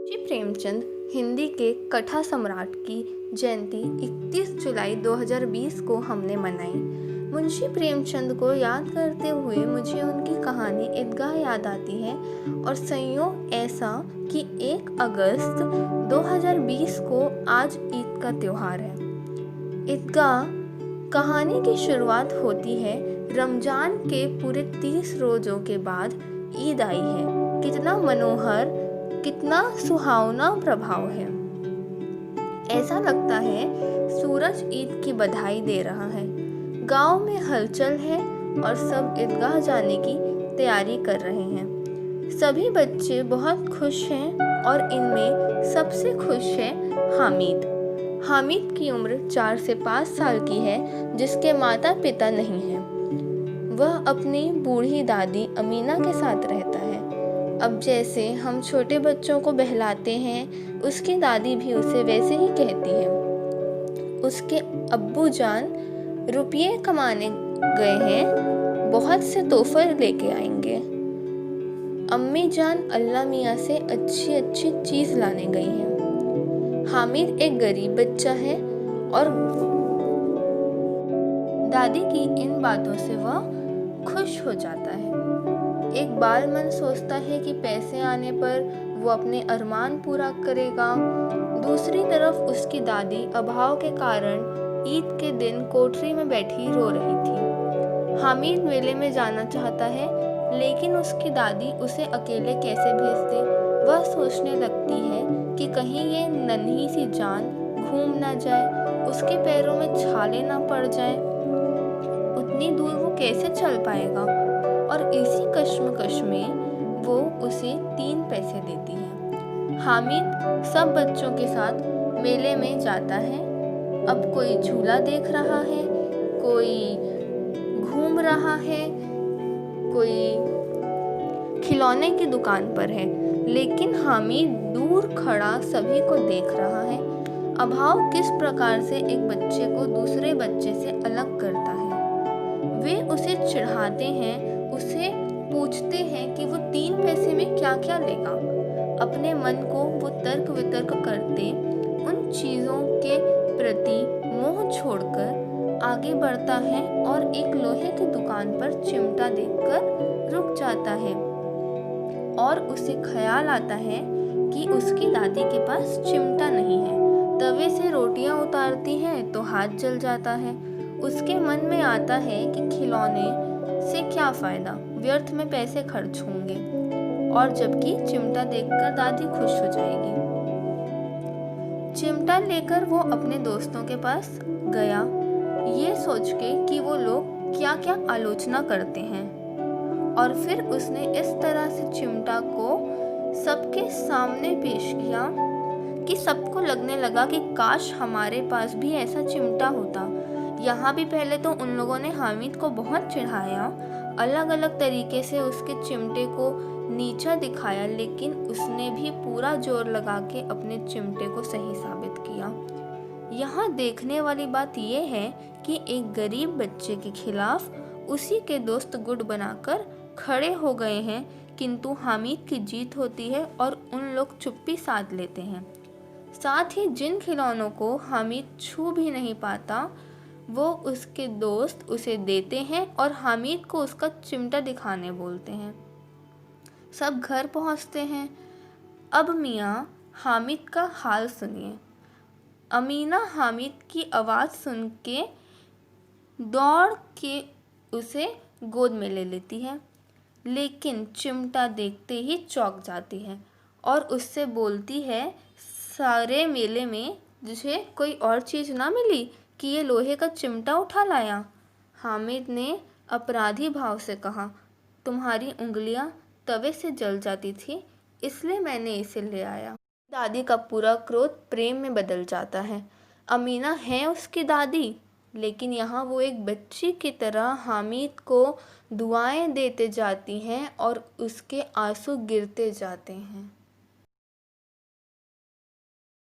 मुंशी प्रेमचंद हिंदी के कथा सम्राट की जयंती 31 जुलाई 2020 को हमने मनाई। मुंशी प्रेमचंद को याद करते हुए मुझे उनकी कहानी ईदगाह याद आती है और संयोग ऐसा कि 1 अगस्त 2020 को आज ईद का त्योहार है। ईदगाह कहानी की शुरुआत होती है रमजान के पूरे 30 रोज़ों के बाद ईद आई है। कितना मनोहर, कितना सुहावना प्रभाव है। ऐसा लगता है सूरज ईद की बधाई दे रहा है। गांव में हलचल है और सब ईदगाह जाने की तैयारी कर रहे हैं। सभी बच्चे बहुत खुश हैं और इनमें सबसे खुश है हामिद। हामिद की उम्र 4 से 5 साल की है, जिसके माता पिता नहीं हैं। वह अपनी बूढ़ी दादी अमीना के साथ रहता है। अब जैसे हम छोटे बच्चों को बहलाते हैं, उसकी दादी भी उसे वैसे ही कहती है। उसके अब्बू जान रुपये कमाने गए हैं, बहुत से तोहफे लेके आएंगे। अम्मी जान अल्लाह मियाँ से अच्छी अच्छी चीज़ लाने गई हैं। हामिद एक गरीब बच्चा है और दादी की इन बातों से वह खुश हो जाता है। एक बाल मन सोचता है कि पैसे आने पर वो अपने अरमान पूरा करेगा। दूसरी तरफ उसकी दादी अभाव के कारण ईद के दिन कोठरी में बैठी रो रही थी। हामिद मेले में जाना चाहता है, लेकिन उसकी दादी उसे अकेले कैसे भेज दे। वह सोचने लगती है कि कहीं ये नन्ही सी जान घूम ना जाए, उसके पैरों में छाले ना पड़ जाए। उतनी दूर वो कैसे चल पाएगा। और इसी कश्मकश में वो उसे 3 पैसे देती है। हामिद सब बच्चों के साथ मेले में जाता है। अब कोई झूला देख रहा है, कोई घूम रहा है, कोई खिलौने की दुकान पर है, लेकिन हामिद दूर खड़ा सभी को देख रहा है। अभाव किस प्रकार से एक बच्चे को दूसरे बच्चे से अलग करता है। वे उसे चिढ़ाते हैं, उसे पूछते हैं कि वो 3 पैसे में क्या क्या लेगा। अपने मन को वो तर्क वितर्क करते उन चीज़ों के प्रति मोह छोड़कर आगे बढ़ता है और एक लोहे की दुकान पर चिमटा देखकर रुक जाता है और उसे ख्याल आता है कि उसकी दादी के पास चिमटा नहीं है। तवे से रोटियां उतारती है तो हाथ जल जाता है। उसके मन में आता है कि खिलौने से क्या फ़ायदा, व्यर्थ में पैसे खर्च होंगे, और जबकि चिमटा देखकर दादी खुश हो जाएगी। चिमटा लेकर वो अपने दोस्तों के पास गया, ये सोच के कि वो लोग क्या क्या आलोचना करते हैं, और फिर उसने इस तरह से चिमटा को सबके सामने पेश किया कि सबको लगने लगा कि काश हमारे पास भी ऐसा चिमटा होता। यहाँ भी पहले तो उन लोगों ने हामिद को बहुत चिढ़ाया, अलग अलग तरीके से उसके चिमटे को नीचा दिखाया, लेकिन उसने भी पूरा जोर लगा के अपने चिमटे को सही साबित किया। यहाँ देखने वाली बात यह है कि एक गरीब बच्चे के खिलाफ उसी के दोस्त गुट बनाकर खड़े हो गए हैं, किंतु हामिद की जीत होती है और उन लोग चुप्पी साध लेते हैं। साथ ही जिन खिलौनों को हामिद छू भी नहीं पाता, वो उसके दोस्त उसे देते हैं और हामिद को उसका चिमटा दिखाने बोलते हैं। सब घर पहुंचते हैं। अब मियाँ हामिद का हाल सुनिए। अमीना हामिद की आवाज़ सुन के दौड़ के उसे गोद में ले लेती है, लेकिन चिमटा देखते ही चौंक जाती है और उससे बोलती है, सारे मेले में तुझे कोई और चीज़ ना मिली कि ये लोहे का चिमटा उठा लाया। हामिद ने अपराधी भाव से कहा, तुम्हारी उंगलियां तवे से जल जाती थी, इसलिए मैंने इसे ले आया। दादी का पूरा क्रोध प्रेम में बदल जाता है। अमीना है उसकी दादी, लेकिन यहाँ वो एक बच्ची की तरह हामिद को दुआएं देते जाती हैं और उसके आंसू गिरते जाते हैं।